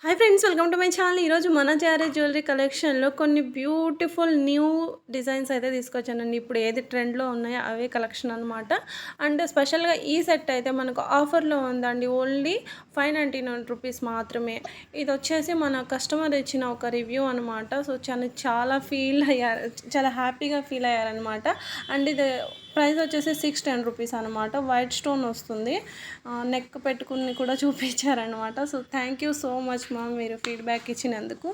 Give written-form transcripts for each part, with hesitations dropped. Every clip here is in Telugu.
Hi friends, welcome to my channel. ఈరోజు మన జారే జ్యువెలరీ కలెక్షన్లో కొన్ని బ్యూటిఫుల్ న్యూ డిజైన్స్ అయితే తీసుకొచ్చానండి. ఇప్పుడు ఏది ట్రెండ్లో ఉన్నాయో అవే కలెక్షన్ అనమాట. అండ్ స్పెషల్గా ఈ సెట్ అయితే మనకు ఆఫర్లో ఉందండి. ఓన్లీ 599 రూపీస్ మాత్రమే. ఇది వచ్చేసి మన కస్టమర్ ఇచ్చిన ఒక రివ్యూ అనమాట. సో చాలా ఫీల్ అయ్యారు, చాలా హ్యాపీగా ఫీల్ అయ్యారనమాట. అండ్ ఇది ప్రైస్ వచ్చేసి 610 రూపీస్ అనమాట. వైట్ స్టోన్ వస్తుంది. నెక్ పెట్టుకుని కూడా చూపించారనమాట. So thank you so much ma'am, మీరు ఫీడ్బ్యాక్ ఇచ్చినందుకు.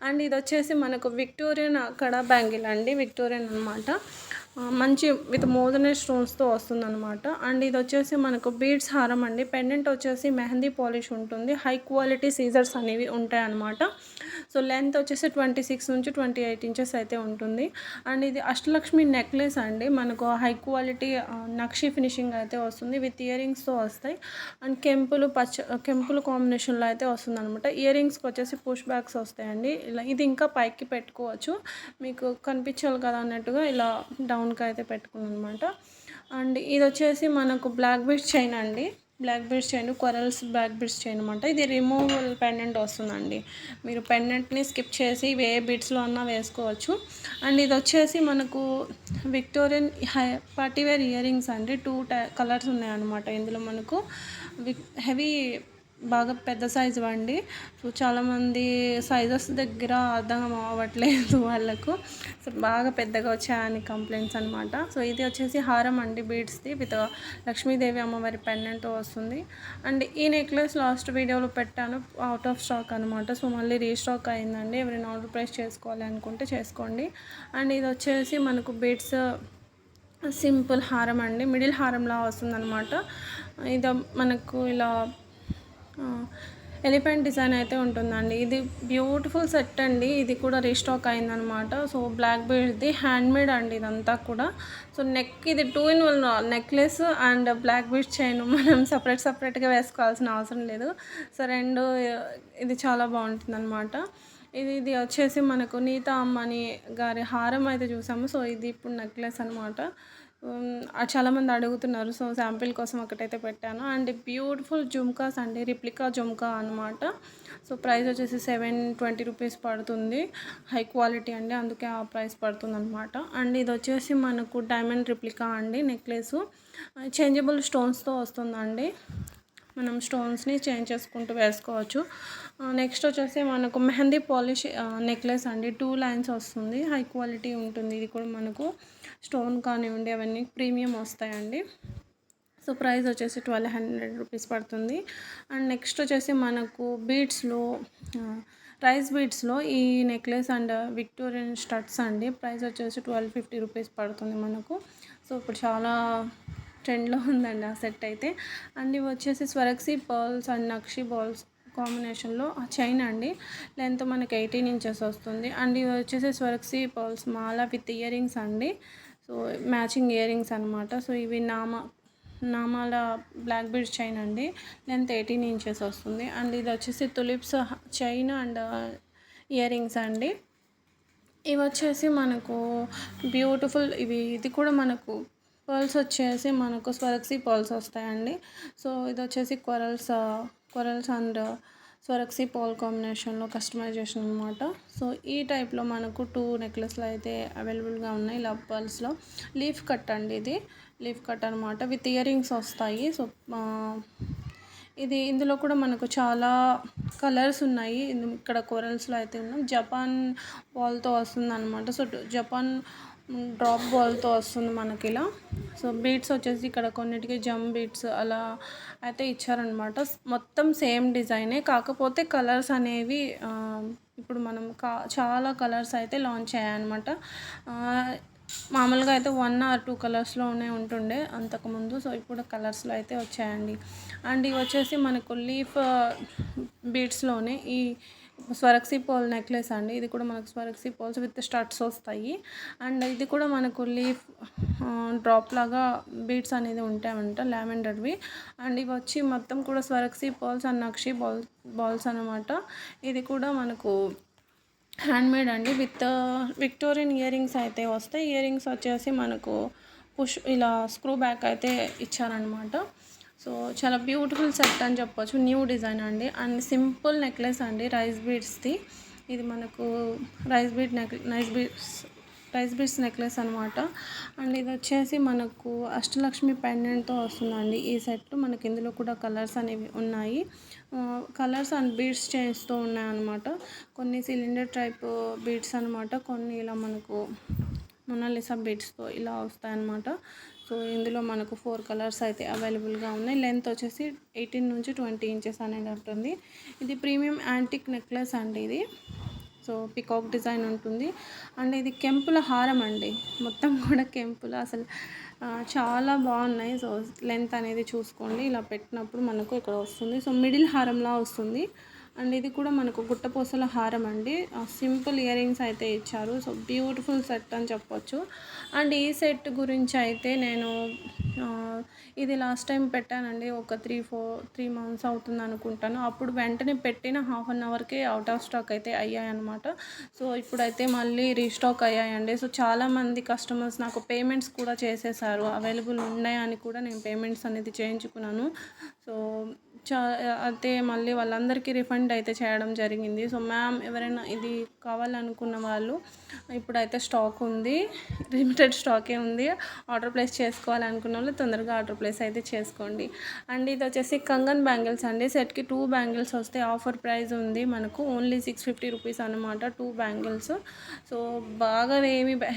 అండ్ ఇది వచ్చేసి మనకు విక్టోరియన్ కడా బ్యాంగిల్ అండి. విక్టోరియన్ అనమాట. మంచి విత్ మోదనే స్టోన్స్తో వస్తుందన్నమాట. అండ్ ఇది వచ్చేసి మనకు బీడ్స్ హారం అండి. పెండెంట్ వచ్చేసి మెహందీ పాలిష్ ఉంటుంది. హై క్వాలిటీ సీజర్స్ అనేవి ఉంటాయి అన్నమాట. సో లెంత్ వచ్చేసి 26 నుంచి 28 ఇంచెస్ అయితే ఉంటుంది. అండ్ ఇది అష్టలక్ష్మి నెక్లెస్ అండి. మనకు హై క్వాలిటీ నక్షి ఫినిషింగ్ అయితే వస్తుంది. విత్ ఇయర్ రింగ్స్తో వస్తాయి. అండ్ కెంపులు కాంబినేషన్లో అయితే వస్తుంది అనమాట. ఇయర్ రింగ్స్కి వచ్చేసి పుష్ బ్యాగ్స్ వస్తాయండి. ఇలా ఇది ఇంకా పైకి పెట్టుకోవచ్చు, మీకు కనిపించాలి కదా అన్నట్టుగా ఇలా డౌన్కి అయితే పెట్టుకున్నాను అనమాట. అండ్ ఇది వచ్చేసి మనకు బ్లాక్ బీడ్స్ చైన్ అండి. Black beads chain, corals black beads chain అనమాట. ఇది రిమూవల్ పెండెంట్ వస్తుందండి. మీరు పెండెంట్ని స్కిప్ చేసి ఏ బీడ్స్లో అన్నా వేసుకోవచ్చు. అండ్ ఇది వచ్చేసి మనకు విక్టోరియన్ పార్టీవేర్ ఇయర్ రింగ్స్ అండి. 2 కలర్స్ ఉన్నాయన్నమాట ఇందులో. మనకు హెవీ బాగా పెద్ద సైజు అండి. సో చాలామంది సైజెస్ దగ్గర అర్థం అవ్వట్లేదు వాళ్ళకు. సో బాగా పెద్దగా వచ్చాయని కంప్లైంట్స్ అనమాట. సో ఇది వచ్చేసి హారం అండి, బీడ్స్ది విత్ లక్ష్మీదేవి అమ్మవారి పెండెంట్తో వస్తుంది. అండ్ ఈ నెక్లెస్ లాస్ట్ వీడియోలో పెట్టాను, అవుట్ ఆఫ్ స్టాక్ అనమాట. సో మళ్ళీ రీస్టాక్ అయిందండి. ఎవరైనా ఆర్డర్ ప్లేస్ చేసుకోవాలి అనుకుంటే చేసుకోండి. అండ్ ఇది వచ్చేసి మనకు బీడ్స్ సింపుల్ హారం అండి. మిడిల్ హారంలా వస్తుందన్నమాట. ఇది మనకు ఇలా ఎలిఫెంట్ డిజైన్ అయితే ఉంటుందండి. ఇది బ్యూటిఫుల్ సెట్ అండి. ఇది కూడా రీస్టాక్ అయిందనమాట. సో బ్లాక్ బీడ్ది హ్యాండ్మేడ్ అండి ఇదంతా కూడా. సో నెక్ ఇది 2 in 1 necklace and black beads chain. మనం సపరేట్గా వేసుకోవాల్సిన అవసరం లేదు. సో ఇది చాలా బాగుంటుంది అనమాట. ఇది వచ్చేసి మనకు నీతా అమ్మని గారి హారం అయితే చూసాము. సో ఇది ఇప్పుడు నెక్లెస్ అనమాట. చాలామంది అడుగుతున్నారు, సో శాంపిల్ కోసం ఒకటైతే పెట్టాను. అండ్ బ్యూటిఫుల్ జుమ్కాస్ అండి, రిప్లికా జుమ్కా అనమాట. సో ప్రైస్ వచ్చేసి 720 రూపీస్ పడుతుంది. హై క్వాలిటీ అండి, అందుకే ఆ ప్రైస్ పడుతుంది అనమాట. అండ్ ఇది వచ్చేసి మనకు డైమండ్ రిప్లికా అండి నెక్లెస్. చేంజబుల్ స్టోన్స్తో వస్తుందండి. మనం స్టోన్స్ని చేంజ్ చేసుకుంటూ వేసుకోవచ్చు. నెక్స్ట్ వచ్చేసి మనకు మెహందీ పాలిష్ నెక్లెస్ అండి. 2 లైన్స్ వస్తుంది. హై క్వాలిటీ ఉంటుంది. ఇది కూడా మనకు స్టోన్ కానివ్వండి అవన్నీ ప్రీమియం వస్తాయండి. సో ప్రైస్ వచ్చేసి 1200 రూపీస్ పడుతుంది. అండ్ నెక్స్ట్ వచ్చేసి మనకు బీడ్స్లో రైస్ బీడ్స్లో ఈ నెక్లెస్ అండ్ విక్టోరియన్ స్టడ్స్ అండి. ప్రైస్ వచ్చేసి 1250 రూపీస్ పడుతుంది మనకు. సో ఇప్పుడు చాలా ట్రెండ్లో ఉందండి ఆ సెట్ అయితే. అండ్ ఇవి వచ్చేసి స్వరక్సీ పర్ల్స్ అండ్ నక్షి బాల్స్ కాంబినేషన్లో చైన్ అండి. లెంత్ మనకి 18 ఇంచెస్ వస్తుంది. అండ్ ఇవి వచ్చేసి స్వరక్సీ pearls Mala with ear rings అండి. సో మ్యాచింగ్ ఇయర్ రింగ్స్ అనమాట. సో ఇవి నామాల బ్లాక్ బీడ్స్ చైన్ అండి. లెంత్ 18 ఇంచెస్ వస్తుంది. అండ్ ఇది వచ్చేసి tulips chain and ear rings అండి. ఇవి వచ్చేసి మనకు బ్యూటిఫుల్ ఇది కూడా మనకు పర్ల్స్ వచ్చేసి మనకు స్వరక్సీ పర్ల్స్ వస్తాయండి. సో ఇది వచ్చేసి కొరల్స్ అండ్ స్వరక్సీ పర్ల్ కాంబినేషన్లో కస్టమైజేషన్ అనమాట. సో ఈ టైప్లో మనకు 2 నెక్లెస్లు అయితే అవైలబుల్గా ఉన్నాయి. ఇలా పర్ల్స్లో లీఫ్ కట్ అండి. ఇది లీఫ్ కట్ అనమాట. విత్ ఇయర్ రింగ్స్ వస్తాయి. సో ఇందులో కూడా మనకు చాలా కలర్స్ ఉన్నాయి. ఇక్కడ కొరల్స్లో అయితే ఉన్నాం. జపాన్ బాల్తో వస్తుంది అనమాట. సో జపాన్ డ్రాప్ బాల్తో వస్తుంది మనకి ఇలా. సో బీడ్స్ వచ్చేసి ఇక్కడ కొన్నిటికి జమ్ బీడ్స్ అలా అయితే ఇచ్చారనమాట. మొత్తం సేమ్ డిజైనే, కాకపోతే కలర్స్ అనేవి ఇప్పుడు మనం చాలా కలర్స్ అయితే లాంచ్ అయ్యాయన్నమాట. మామూలుగా అయితే 1 or 2 కలర్స్లోనే ఉంటుండే అంతకుముందు. సో ఇప్పుడు కలర్స్లో అయితే వచ్చాయండి. అండ్ ఇవి వచ్చేసి మనకు లీఫ్ బీడ్స్లోనే ఈ స్వరక్సీ పోల్ నెక్లెస్ అండి. ఇది కూడా మనకు స్వరక్సీ పోల్స్ విత్ స్టడ్స్ వస్తాయి. అండ్ ఇది కూడా మనకు లీఫ్ డ్రాప్ లాగా బీడ్స్ అనేది ఉంటాయంట, లావెండర్వి. అండ్ ఇవి వచ్చి మొత్తం కూడా స్వరక్సీ పోల్స్ అండ్ నక్షి బాల్స్ అనమాట. ఇది కూడా మనకు హ్యాండ్మేడ్ అండి. విత్ విక్టోరియన్ ఇయర్ రింగ్స్ అయితే వస్తాయి. ఇయర్ రింగ్స్ వచ్చేసి మనకు ఇలా స్క్రూ బ్యాక్ అయితే ఇచ్చారనమాట. సో చాలా బ్యూటిఫుల్ సెట్ అని చెప్పొచ్చు. న్యూ డిజైన్ అండి. అండ్ సింపుల్ నెక్లెస్ అండి, రైస్ బీడ్స్ది. ఇది మనకు రైస్ బీడ్స్ నెక్లెస్ అనమాట. అండ్ ఇది వచ్చేసి మనకు అష్టలక్ష్మి పెండెంట్తో వస్తుందండి ఈ సెట్. మనకి ఇందులో కూడా కలర్స్ అనేవి ఉన్నాయి. కలర్స్ అండ్ బీడ్స్ చేస్తూ ఉన్నాయన్నమాట. కొన్ని సిలిండర్ టైప్ బీడ్స్ అనమాట, కొన్ని ఇలా మనకు మొనాలిసా బీడ్స్తో ఇలా వస్తాయన్నమాట. సో ఇందులో మనకు 4 కలర్స్ అయితే అవైలబుల్గా ఉన్నాయి. లెంత్ వచ్చేసి 18 నుంచి 20 ఇంచెస్ అనేది ఉంటుంది. ఇది ప్రీమియం యాంటిక్ నెక్లెస్ అండి ఇది. సో పికాక్ డిజైన్ ఉంటుంది. అండ్ ఇది కెంపుల హారం అండి, మొత్తం కూడా కెంపులు. అసలు చాలా బాగున్నాయి. సో లెంత్ అనేది చూసుకోండి, ఇలా పెట్టినప్పుడు మనకు ఇక్కడ వస్తుంది. సో మిడిల్ హారంలా వస్తుంది. అండ్ ఇది కూడా మనకు గుట్టపూసల హారం అండి. సింపుల్ ఇయర్ రింగ్స్ అయితే ఇచ్చారు. సో బ్యూటిఫుల్ సెట్ అని చెప్పొచ్చు. అండ్ ఈ సెట్ గురించి అయితే నేను ఇది లాస్ట్ టైం పెట్టానండి, ఒక 3 మంత్స్ అవుతుంది అనుకుంటాను. అప్పుడు వెంటనే పెట్టిన హాఫ్ అన్ అవర్కే అవుట్ ఆఫ్ స్టాక్ అయితే అయ్యాయన్నమాట. సో ఇప్పుడైతే మళ్ళీ రీస్టాక్ అయ్యాయండి. సో చాలామంది కస్టమర్స్ నాకు పేమెంట్స్ కూడా చేసేసారు. అవైలబుల్ ఉన్నాయని కూడా నేను పేమెంట్స్ అనేది చేయించుకున్నాను. సో అయితే మళ్ళీ వాళ్ళందరికీ రిఫండ్ అయితే చేయడం జరిగింది. సో మ్యామ్, ఎవరైనా ఇది కావాలనుకున్న వాళ్ళు ఇప్పుడైతే స్టాక్ ఉంది, లిమిటెడ్ స్టాకే ఉంది. ఆర్డర్ ప్లేస్ చేసుకోవాలనుకున్న వాళ్ళు తొందరగా ఆర్డర్ ప్లేస్ అయితే చేసుకోండి. అండ్ ఇది వచ్చేసి కంగన్ బ్యాంగిల్స్ అండి. సెట్కి 2 బ్యాంగిల్స్ వస్తే ఆఫర్ ప్రైస్ ఉంది మనకు, ఓన్లీ 650 రూపీస్ అనమాట 2 బ్యాంగిల్స్. సో బాగా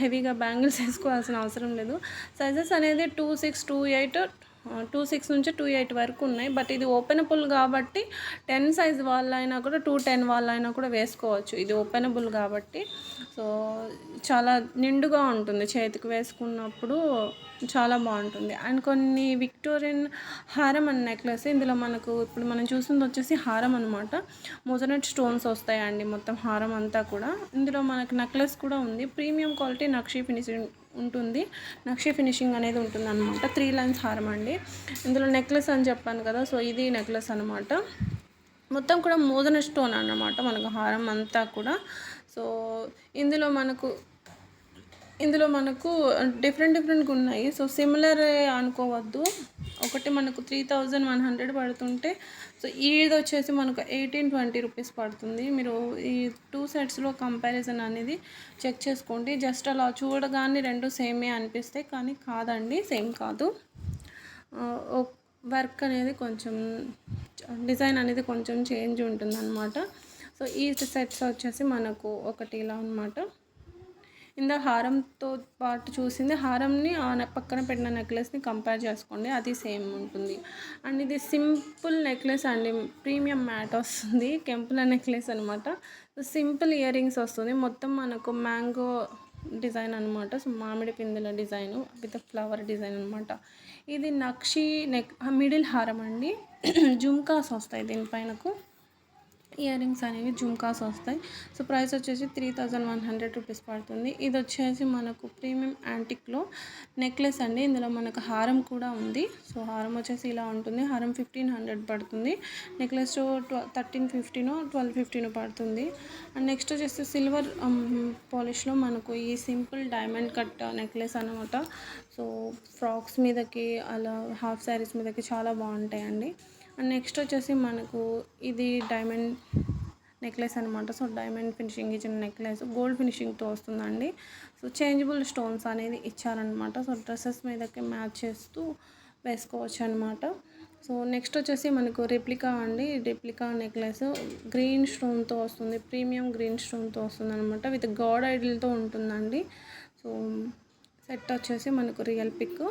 హెవీగా బ్యాంగిల్స్ వేసుకోవాల్సిన అవసరం లేదు. సైజెస్ అనేది 26, 28, 26 నుంచి 28 వరకు ఉన్నాయి. బట్ ఇది ఓపెనబుల్ కాబట్టి 10 సైజ్ వాళ్ళైనా కూడా 210 వాళ్ళైనా కూడా వేసుకోవచ్చు. ఇది ఓపెనబుల్ కాబట్టి సో చాలా నిండుగా ఉంటుంది, చేతికి వేసుకున్నప్పుడు చాలా బాగుంటుంది. అండ్ కొన్ని విక్టోరియన్ హారం అండ్ నెక్లెస్. ఇందులో మనకు ఇప్పుడు మనం చూసింది వచ్చేసి హారం అనమాట. మోజనట్ స్టోన్స్ వస్తాయండి మొత్తం హారం అంతా కూడా. ఇందులో మనకు నెక్లెస్ కూడా ఉంది. ప్రీమియం క్వాలిటీ నక్షి ఫినిషింగ్ ఉంటుంది. నక్షి ఫినిషింగ్ అనేది ఉంటుంది అనమాట. 3 లైన్స్ హారం అండి. ఇందులో నెక్లెస్ అని చెప్పాను కదా, సో ఇది నెక్లెస్ అనమాట. మొత్తం కూడా మోదన స్టోన్ అన్నమాట మనకు హారం అంతా కూడా. సో ఇందులో మనకు డిఫరెంట్గా ఉన్నాయి. సో సిమిలర్ అనుకోవద్దు. ఒకటి మనకు 3100 పడుతుంటే, సో ఇది వచ్చేసి మనకు 18-20 రూపీస్ పడుతుంది. మీరు ఈ 2 సెట్స్లో కంపారిజన్ అనేది చెక్ చేసుకోండి. జస్ట్ అలా చూడగానే రెండు సేమే అనిపిస్తాయి, కానీ కాదండి, సేమ్ కాదు. వర్క్ అనేది కొంచెం, డిజైన్ అనేది కొంచెం చేంజ్ ఉంటుంది అనమాట. సో ఈ సెట్స్ వచ్చేసి మనకు ఒకటి ఇలా అనమాట. ఇందా హారంతో పాటు చూసింది, హారంని పక్కన పెట్టిన నెక్లెస్ని కంపేర్ చేసుకోండి, అది సేమ్ ఉంటుంది. అండ్ ఇది సింపుల్ నెక్లెస్ అండి, ప్రీమియం మ్యాట్ వస్తుంది, కెంపుల నెక్లెస్ అనమాట. సింపుల్ ఇయర్ రింగ్స్ వస్తుంది, మొత్తం మనకు మ్యాంగో డిజైన్ అనమాట. సో మామిడి పిందెల డిజైన్ విత్ ఫ్లవర్ డిజైన్ అనమాట. ఇది నక్షి మిడిల్ హారం అండి. జుమ్కాస్ వస్తాయి దీనిపైనకు, ఇయర్ రింగ్స్ అనేవి జుమ్కాస్ వస్తాయి. సో ప్రైస్ వచ్చేసి 3100 రూపీస్ పడుతుంది. ఇది వచ్చేసి మనకు ప్రీమియం యాంటిక్లో నెక్లెస్ అండి. ఇందులో మనకు హారం కూడా ఉంది. సో హారం వచ్చేసి ఇలా ఉంటుంది. హారం 1500 పడుతుంది. నెక్లెస్ 1350నో 1250నో పడుతుంది. అండ్ నెక్స్ట్ వచ్చేసి సిల్వర్ పాలిష్లో మనకు ఈ సింపుల్ డైమండ్ కట్ నెక్లెస్ అనమాట. సో ఫ్రాక్స్ మీదకి, అలా హాఫ్ శారీస్ మీదకి చాలా బాగుంటాయండి. అండ్ నెక్స్ట్ వచ్చేసి మనకు ఇది డైమండ్ నెక్లెస్ అనమాట. సో డైమండ్ ఫినిషింగ్ ఇచ్చిన నెక్లెస్ గోల్డ్ ఫినిషింగ్తో వస్తుందండి. సో చేంజబుల్ స్టోన్స్ అనేది ఇచ్చారనమాట. సో డ్రెస్సెస్ మీదకి మ్యాచ్ చేస్తూ వేసుకోవచ్చు అనమాట. సో నెక్స్ట్ వచ్చేసి మనకు రెప్లికా అండి. రెప్లికా నెక్లెస్ గ్రీన్ స్టోన్తో వస్తుంది, ప్రీమియం గ్రీన్ స్టోన్తో వస్తుంది అనమాట. విత్ గాడ్ ఐడిల్తో ఉంటుందండి. సో సెట్ వచ్చేసి మనకు రియల్ పిక్.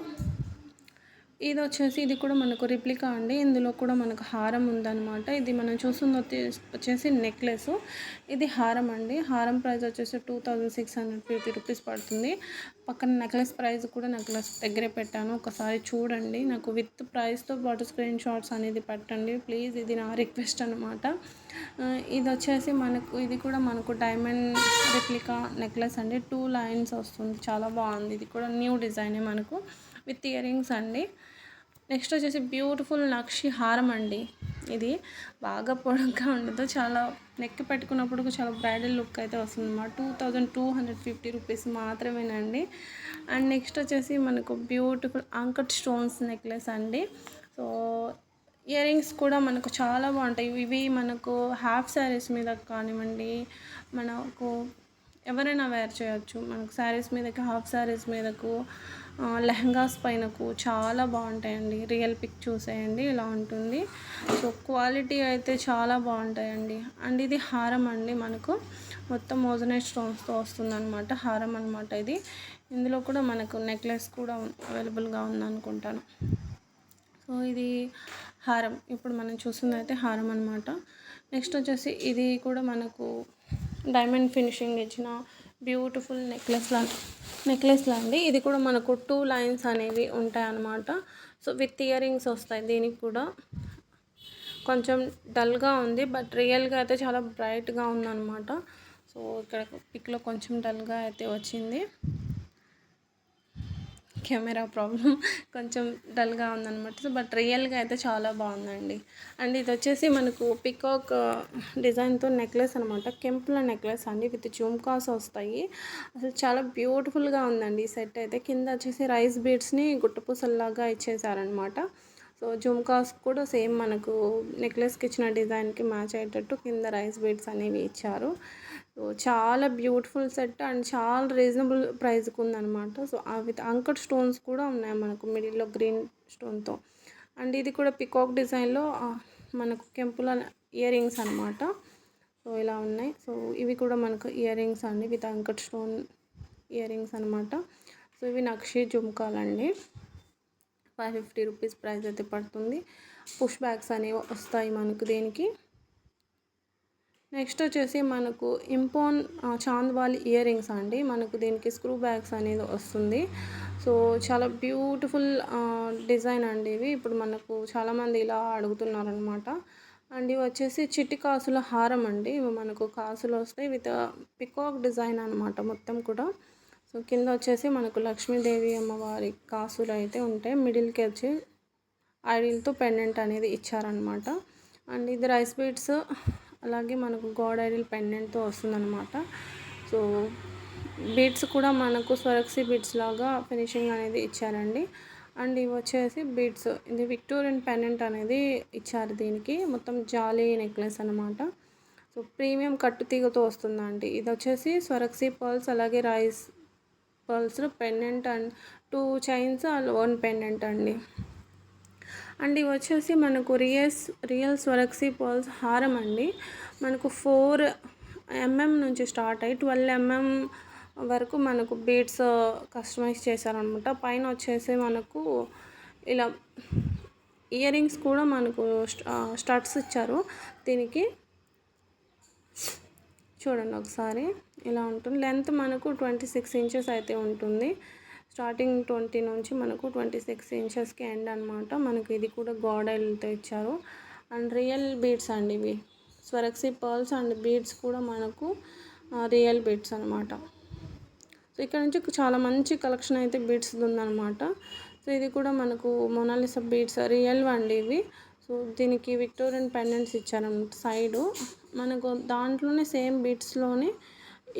ఇది కూడా మనకు రిప్లికా అండి. ఇందులో కూడా మనకు హారం ఉందన్నమాట. ఇది మనం చూస్తుంది వచ్చేసి నెక్లెస్, ఇది హారం అండి. హారం ప్రైస్ వచ్చేసి 2650 రూపీస్ పడుతుంది. పక్కన నెక్లెస్ ప్రైస్ కూడా నెక్లెస్ దగ్గరే పెట్టాను, ఒకసారి చూడండి. నాకు విత్ ప్రైస్తో పాటు స్క్రీన్ షాట్స్ అనేది పెట్టండి ప్లీజ్, ఇది నా రిక్వెస్ట్ అనమాట. ఇది వచ్చేసి ఇది కూడా మనకు డైమండ్ రిప్లికా నెక్లెస్ అండి. 2 లైన్స్ వస్తుంది, చాలా బాగుంది. ఇది కూడా న్యూ డిజైనే మనకు విత్ ఇయర్ రింగ్స్ అండి. నెక్స్ట్ వచ్చేసి బ్యూటిఫుల్ నక్షి హారం అండి. ఇది బాగా పొడవుగా ఉండదు, చాలా నెక్ పెట్టుకున్నప్పుడు చాలా బ్రైడల్ లుక్ అయితే వస్తుంది అన్నమాట. 2250 రూపీస్ మాత్రమేనండి. అండ్ నెక్స్ట్ వచ్చేసి మనకు బ్యూటిఫుల్ అంకట్ స్టోన్స్ నెక్లెస్ అండి. సో ఇయర్ రింగ్స్ కూడా మనకు చాలా బాగుంటాయి. ఇవి మనకు హాఫ్ శారీస్ మీద కానివ్వండి, మనకు ఎవరైనా వేర్ చేయొచ్చు. మనకు శారీస్ మీదకి, హాఫ్ శారీస్ మీదకు, లెహంగాస్ పైనకు చాలా బాగుంటాయండి. రియల్ పిక్ చూసేయండి ఇలా ఉంటుంది. సో క్వాలిటీ అయితే చాలా బాగుంటాయండి. అండ్ ఇది హారం అండి, మనకు మొత్తం మోజనైట్ స్టోన్స్తో వస్తుందన్నమాట. హారం అనమాట ఇది. ఇందులో కూడా మనకు నెక్లెస్ కూడా అవైలబుల్గా ఉందనుకుంటాను. సో ఇది హారం, ఇప్పుడు మనం చూస్తుంది అయితే హారం అనమాట. నెక్స్ట్ వచ్చేసి ఇది కూడా మనకు డైమండ్ ఫినిషింగ్ ఇచ్చిన బ్యూటిఫుల్ నెక్లెస్ లాంటి. ఇది కూడా మనకు 2 లైన్స్ అనేవి ఉంటాయి అన్నమాట. సో విత్ ఇయర్ రింగ్స్ వస్తాయి. దీనికి కూడా కొంచెం డల్గా ఉంది, బట్ రియల్గా అయితే చాలా బ్రైట్గా ఉందన్నమాట. సో ఇక్కడ పిక్లో కొంచెం డల్గా అయితే వచ్చింది, కెమెరా ప్రాబ్లం, కొంచెం డల్గా ఉందన్నమాట. సో బట్ రియల్గా అయితే చాలా బాగుందండి. అండ్ ఇది వచ్చేసి మనకు పికాక్ డిజైన్తో నెక్లెస్ అనమాట. కెంపుల నెక్లెస్ అండి, విత్ జుమ్కాస్ వస్తాయి. అసలు చాలా బ్యూటిఫుల్గా ఉందండి ఈ సెట్ అయితే. కింద వచ్చేసి రైస్ బీడ్స్ని గుట్టపూసల్లాగా ఇచ్చేసారనమాట. సో జుమ్కాస్ కూడా సేమ్ మనకు నెక్లెస్కి ఇచ్చిన డిజైన్కి మ్యాచ్ అయ్యేటట్టు కింద రైస్ బీడ్స్ అనేవి ఇచ్చారు. సో చాలా బ్యూటిఫుల్ సెట్ అండ్ చాలా రీజనబుల్ ప్రైస్కి ఉందన్నమాట. సో విత్ అంకట్ స్టోన్స్ కూడా ఉన్నాయి మనకు మిడిల్లో గ్రీన్ స్టోన్తో. అండ్ ఇది కూడా పికాక్ డిజైన్లో మనకు కెంపుల ఇయర్ రింగ్స్ అనమాట. సో ఇలా ఉన్నాయి. సో ఇవి కూడా మనకు ఇయర్ రింగ్స్ అండి, with uncut stone ear rings అనమాట. సో ఇవి నక్షి జుమ్కాలండి. 550 రూపీస్ ప్రైస్ అయితే పడుతుంది. పుష్ బ్యాగ్స్ అనేవి వస్తాయి మనకు దీనికి. నెక్స్ట్ వచ్చేసి మనకు ఇంపోన్ చాంద్వాలి ఇయర్ రింగ్స్ అండి. మనకు దీనికి స్క్రూ బ్యాగ్స్ అనేది వస్తుంది. సో చాలా బ్యూటిఫుల్ డిజైన్ అండి ఇవి. ఇప్పుడు మనకు చాలామంది ఇలా అడుగుతున్నారనమాట. అండ్ ఇవి వచ్చేసి చిట్టి కాసుల హారం అండి. ఇవి మనకు కాసులు వస్తాయి విత్ పికాక్ డిజైన్ అనమాట మొత్తం కూడా. సో కింద వచ్చేసి మనకు లక్ష్మీదేవి అమ్మవారి కాసులు అయితే ఉంటాయి. మిడిల్కి వచ్చి ఐడిల్తో పెండెంట్ అనేది ఇచ్చారనమాట. అండ్ ఇది రైస్ బీడ్స్, అలాగే మనకు గాడ్ ఐడిల్ పెండెంట్తో వస్తుందన్నమాట. సో బీడ్స్ కూడా మనకు స్వరక్సీ బీడ్స్ లాగా ఫినిషింగ్ అనేది ఇచ్చారండి. అండ్ ఇవి వచ్చేసి బీడ్స్, ఇది విక్టోరియన్ పెండెంట్ అనేది ఇచ్చారు దీనికి. మొత్తం జాలీ నెక్లెస్ అనమాట. సో ప్రీమియం కట్టుతీగతో వస్తుందండి. ఇది వచ్చేసి స్వరక్సీ పర్ల్స్, అలాగే rice pearls pendant and 2 chains and 1 pendant అండి. అండ్ ఇవి వచ్చేసి మనకు రియల్ స్వరక్సీ పర్ల్స్ హారం అండి. మనకు 4 mm నుంచి స్టార్ట్ అయ్యి 12 mm వరకు మనకు బీడ్స్ కస్టమైజ్ చేశారనమాట. పైన వచ్చేసి మనకు ఇలా ఇయర్ రింగ్స్ కూడా మనకు స్టడ్స్ ఇచ్చారు దీనికి. చూడండి ఒకసారి ఇలా ఉంటుంది. లెంత్ మనకు 26 ఇంచెస్ అయితే ఉంటుంది. స్టార్టింగ్ 20 నుంచి మనకు 26 ఇంచెస్కి ఎండ్ అనమాట. మనకు ఇది కూడా గాడ్ ఐడిల్తో ఇచ్చారు. అండ్ రియల్ బీడ్స్ అండి ఇవి. స్వరక్సీ పర్ల్స్ అండ్ బీడ్స్ కూడా మనకు రియల్ బీడ్స్ అనమాట. సో ఇక్కడ నుంచి చాలా మంచి కలెక్షన్ అయితే బీడ్స్ ఉందన్నమాట. సో ఇది కూడా మనకు మొనాలిసా బీడ్స్ రియల్ అండి ఇవి. సో దీనికి విక్టోరియన్ పెండెంట్స్ ఇచ్చారన్నమాట సైడు. మనకు దాంట్లోనే సేమ్ బీడ్స్లోనే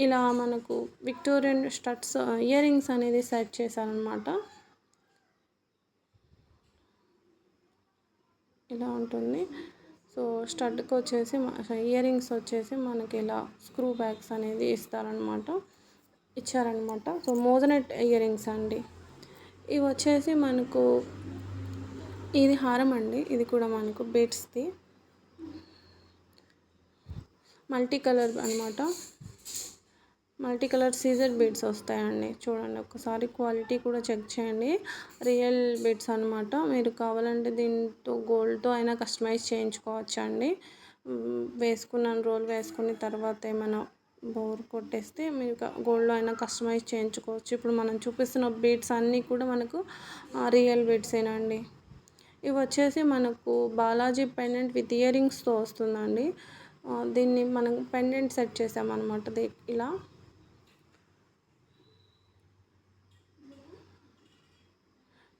ఇలా మనకు విక్టోరియన్ స్టడ్స్ ఇయర్ రింగ్స్ అనేది సెట్ చేశారనమాట. ఇలా ఉంటుంది. సో స్టడ్కి వచ్చేసి ఇయర్ రింగ్స్ వచ్చేసి మనకి ఇలా స్క్రూ బ్యాగ్స్ అనేది ఇచ్చారనమాట. సో మోజనెట్ ఇయర్ రింగ్స్ అండి. ఇవి వచ్చేసి మనకు ఇది హారం అండి. ఇది కూడా మనకు బీడ్స్ది మల్టీ కలర్ అనమాట. మల్టీ కలర్ సీజర్ బీడ్స్ వస్తాయండి. చూడండి ఒకసారి క్వాలిటీ కూడా చెక్ చేయండి. రియల్ బీడ్స్ అనమాట. మీరు కావాలంటే దీంతో గోల్డ్తో అయినా కస్టమైజ్ చేయించుకోవచ్చు అండి. వేసుకున్న రోల్ వేసుకున్న తర్వాత ఏమైనా బోర్ కొట్టేస్తే మీరు గోల్డ్లో అయినా కస్టమైజ్ చేయించుకోవచ్చు. ఇప్పుడు మనం చూపిస్తున్న బీడ్స్ అన్నీ కూడా మనకు రియల్ బీడ్సేనండి. ఇవి వచ్చేసి మనకు బాలాజీ పెండెంట్ విత్ ఇయర్ రింగ్స్తో వస్తుందండి. దీన్ని మనం పెండెంట్ సెట్ చేసామన్నమాట. ఇలా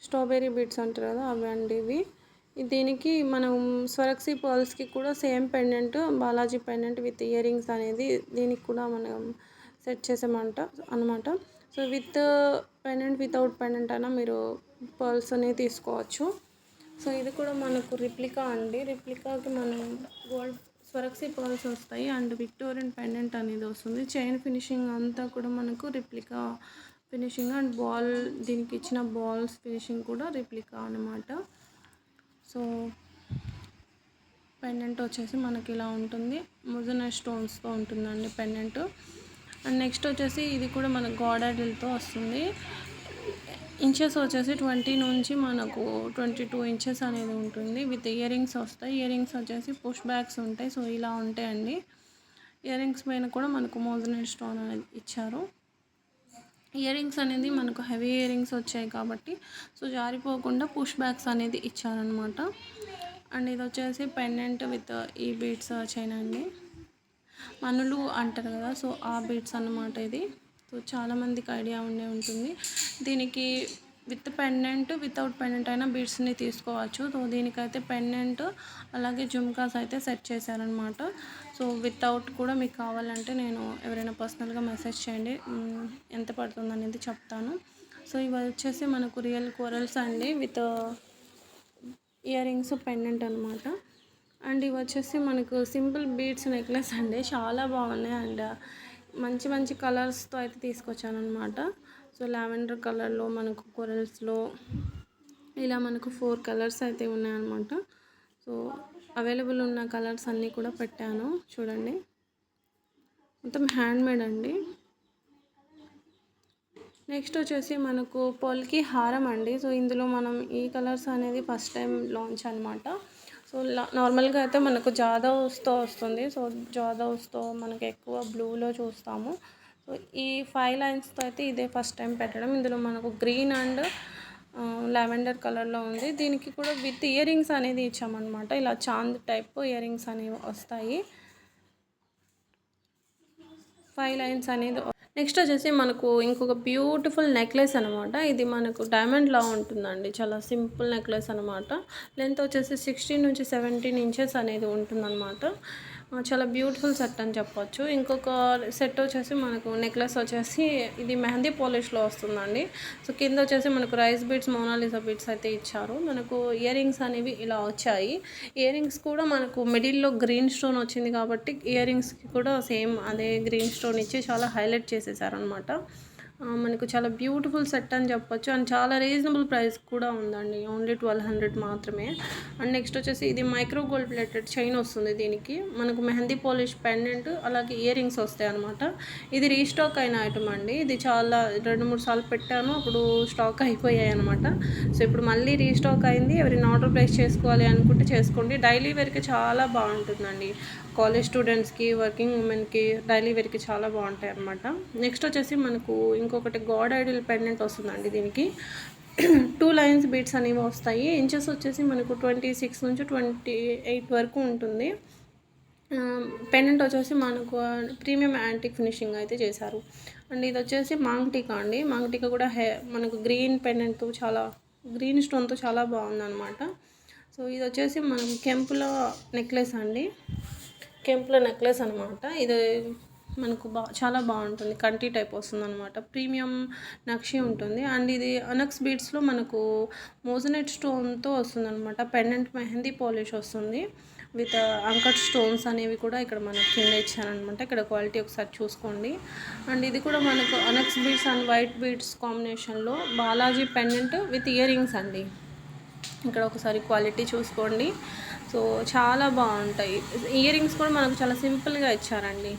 స్ట్రాబెర్రీ బీడ్స్ అంటారు కదా, అవి అండి ఇవి. దీనికి మనం స్వరక్సీ పర్ల్స్కి కూడా same pendant, Balaji pendant with ear rings అనేది దీనికి కూడా మనం సెట్ అనమాట. So with pendant without pendant అయినా మీరు పర్ల్స్ అనేవి తీసుకోవచ్చు. సో ఇది కూడా మనకు రిప్లికా అండి. రిప్లికాకి మనం గోల్డ్ స్వరక్సీ పర్ల్స్ వస్తాయి అండ్ విక్టోరియన్ పెండెంట్ అనేది వస్తుంది. చైన్ ఫినిషింగ్ అంతా కూడా మనకు రిప్లికా ఫినిషింగ్ అండ్ దీనికి ఇచ్చిన బాల్స్ ఫినిషింగ్ కూడా రిప్లికా అనమాట. సో పెండెంట్ వచ్చేసి మనకి ఇలా ఉంటుంది. మొజనైట్ స్టోన్స్తో ఉంటుందండి పెండెంట్. అండ్ నెక్స్ట్ వచ్చేసి ఇది కూడా మనకు గోడాడిల్తో వస్తుంది. ఇంచెస్ వచ్చేసి 20 నుంచి మనకు 22 ఇంచెస్ అనేది ఉంటుంది. విత్ ఇయర్ రింగ్స్ వస్తాయి. ఇయర్ రింగ్స్ వచ్చేసి పుష్ బ్యాగ్స్ ఉంటాయి. సో ఇలా ఉంటాయండి. ఇయర్ రింగ్స్ పైన కూడా మనకు మోజనైట్ స్టోన్ అనేది ఇచ్చారు. ఇయర్ రింగ్స్ అనేది మనకు హెవీ ఇయర్ రింగ్స్ వచ్చాయి కాబట్టి సో జారిపోకుండా పుష్ బ్యాగ్స్ అనేది ఇచ్చారనమాట. అండ్ ఇది వచ్చేసి పెండెంట్ విత్ ఈ బీడ్స్ చైన్ అండి. మనులు అంటారు కదా, సో ఆ బీడ్స్ అన్నమాట ఇది. సో చాలామందికి ఐడియా ఉంటుంది. దీనికి విత్ పెండెంట్ వితౌట్ పెండెంట్ అయినా బీడ్స్ని తీసుకోవచ్చు. సో దీనికైతే పెండెంట్ అలాగే జుమ్కాస్ అయితే సెట్ చేశారనమాట. సో వితౌట్ కూడా మీకు కావాలంటే నేను ఎవరైనా పర్సనల్గా మెసేజ్ చేయండి, ఎంత పడుతుంది అనేది చెప్తాను. సో ఇవి వచ్చేసి మనకు రియల్ కోరల్స్ అండి విత్ ఇయర్ రింగ్స్ పెండెంట్ అనమాట. అండ్ ఇవి వచ్చేసి మనకు సింపుల్ బీడ్స్ నెక్లెస్ అండి. చాలా బాగున్నాయి అండ్ మంచి మంచి కలర్స్తో అయితే తీసుకొచ్చాను అనమాట. సో లావెండర్ కలర్లో మనకు కొరల్స్లో ఇలా మనకు 4 కలర్స్ అయితే ఉన్నాయన్నమాట. సో అవైలబుల్ ఉన్న కలర్స్ అన్నీ కూడా పెట్టాను చూడండి. మొత్తం హ్యాండ్మేడ్ అండి. నెక్స్ట్ వచ్చేసి మనకు పొల్కి హారం అండి. సో ఇందులో మనం ఈ కలర్స్ అనేది ఫస్ట్ టైం లాంచ్ అనమాట. సో నార్మల్గా అయితే మనకు జాదవ్స్తో వస్తుంది. సో జాదవ్స్తో మనకు ఎక్కువ బ్లూలో చూస్తాము. సో ఈ 5 లైన్స్తో అయితే ఇదే ఫస్ట్ టైం పెట్టడం. ఇందులో మనకు గ్రీన్ అండ్ లావెండర్ కలర్లో ఉంది. దీనికి కూడా విత్ ఇయర్ రింగ్స్ అనేది ఇచ్చామన్నమాట. ఇలా చాంద్ టైప్ ఇయర్ రింగ్స్ అనేవి వస్తాయి. 5 లైన్స్ అనేది. నెక్స్ట్ వచ్చేసి మనకు ఇంకొక బ్యూటిఫుల్ నెక్లెస్ అనమాట. ఇది మనకు డైమండ్లా ఉంటుందండి. చాలా సింపుల్ నెక్లెస్ అనమాట. లెంత్ వచ్చేసి 16 నుంచి 17 ఇంచెస్ అనేది ఉంటుందన్నమాట. చాలా బ్యూటిఫుల్ సెట్ అని చెప్పొచ్చు. ఇంకొక సెట్ వచ్చేసి మనకు నెక్లెస్ వచ్చేసి ఇది మెహందీ పాలిష్లో వస్తుందండి. సో కింద వచ్చేసి మనకు రైస్ బీడ్స్, మోనాలిసా బీడ్స్ అయితే ఇచ్చారు. మనకు ఇయర్ రింగ్స్ అనేవి ఇలా వచ్చాయి. ఇయర్ రింగ్స్ కూడా మనకు మిడిల్లో గ్రీన్ స్టోన్ వచ్చింది కాబట్టి ఇయర్ రింగ్స్కి కూడా సేమ్ అదే గ్రీన్ స్టోన్ ఇచ్చి చాలా హైలైట్ చేసేసారనమాట. మనకు చాలా బ్యూటిఫుల్ సెట్ అని చెప్పొచ్చు. అండ్ చాలా రీజనబుల్ ప్రైస్ కూడా ఉందండి. ఓన్లీ 1200 మాత్రమే. అండ్ నెక్స్ట్ వచ్చేసి ఇది మైక్రో గోల్డ్ ప్లేటెడ్ చైన్ వస్తుంది. దీనికి మనకు మెహందీ పాలిష్ పెండెంట్ అలాగే ఇయర్ రింగ్స్ వస్తాయి అనమాట. ఇది రీస్టాక్ అయిన ఐటమ్ అండి. ఇది చాలా 2-3 సార్లు పెట్టాను, అప్పుడు స్టాక్ అయిపోయాయి అనమాట. సో ఇప్పుడు మళ్ళీ రీస్టాక్ అయింది. ఎవరైనా ఆర్డర్ ప్లేస్ చేసుకోవాలి అనుకుంటే చేసుకోండి. డైలీ వేర్కి చాలా బాగుంటుందండి. కాలేజ్ స్టూడెంట్స్కి, వర్కింగ్ ఉమెన్కి డైలీ వేర్కి చాలా బాగుంటాయి అనమాట. నెక్స్ట్ వచ్చేసి మనకు ఇంకొకటి గాడ్ ఐడల్ పెండెంట్ వస్తుందండి. దీనికి 2 లైన్స్ బీట్స్ అనేవి వస్తాయి. ఇంచెస్ వచ్చేసి మనకు 26 నుంచి 28 వరకు ఉంటుంది. పెండెంట్ వచ్చేసి మనకు ప్రీమియం యాంటిక్ ఫినిషింగ్ అయితే చేశారు. అండ్ ఇది వచ్చేసి మాంగ్ టీకా అండి. మాంగ్ టీకా కూడా మనకు గ్రీన్ పెండెంట్తో చాలా గ్రీన్ స్టోన్తో చాలా బాగుందన్నమాట. సో ఇది వచ్చేసి మనం కెంపుల నెక్లెస్ అండి. కెంపుల నెక్లెస్ అనమాట. ఇది మనకు చాలా బాగుంటుంది. కంటి టైప్ వస్తుంది అనమాట. ప్రీమియం నక్షి ఉంటుంది. అండ్ ఇది అనక్స్ బీడ్స్లో మనకు మోజనైట్ స్టోన్తో వస్తుంది అనమాట. పెండెంట్ మెహందీ పాలిష్ వస్తుంది విత్ అంకట్ స్టోన్స్ అనేవి కూడా ఇక్కడ మనకు కింద ఇచ్చారనమాట. ఇక్కడ క్వాలిటీ ఒకసారి చూసుకోండి. అండ్ ఇది కూడా మనకు అనక్స్ బీడ్స్ అండ్ వైట్ బీడ్స్ కాంబినేషన్లో Balaji pendant with ear rings అండి. ఇక్కడ ఒకసారి క్వాలిటీ చూసుకోండి. సో చాలా బాగుంటాయి. ఇయర్ రింగ్స్ కూడా మనకు చాలా సింపుల్గా ఇచ్చారండి.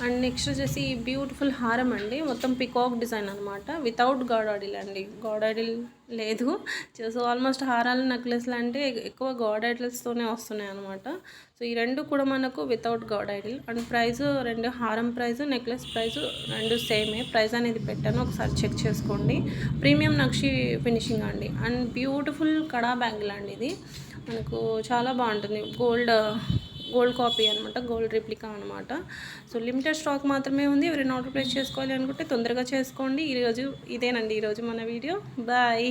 అండ్ నెక్స్ట్ వచ్చేసి ఈ బ్యూటిఫుల్ హారం అండి. మొత్తం పికాక్ డిజైన్ అనమాట. వితౌట్ గాడాడిల్ అండి. గాడాడిల్ లేదు. సో ఆల్మోస్ట్ హారాలు నెక్లెస్లు అంటే ఎక్కువ గాడాడిల్స్తోనే వస్తున్నాయి అనమాట. సో ఈ రెండు కూడా మనకు వితౌట్ గాడాడిల్. అండ్ ప్రైస్ రెండు, హారం ప్రైస్, నెక్లెస్ ప్రైస్ రెండు సేమే. ప్రైస్ అనేది పెట్టాను, ఒకసారి చెక్ చేసుకోండి. ప్రీమియం నక్షి ఫినిషింగ్ అండి. అండ్ బ్యూటిఫుల్ కడా బ్యాంగిల్ అండి. ఇది మనకు చాలా బాగుంటుంది. గోల్డ్ కాపీ అనమాట, గోల్డ్ రిప్లికా అనమాట. సో లిమిటెడ్ స్టాక్ మాత్రమే ఉంది. ఎవరైనా ఆర్డర్ ప్లేస్ చేసుకోవాలి అనుకుంటే తొందరగా చేసుకోండి. ఇదేనండి ఈరోజు మన వీడియో. బాయ్.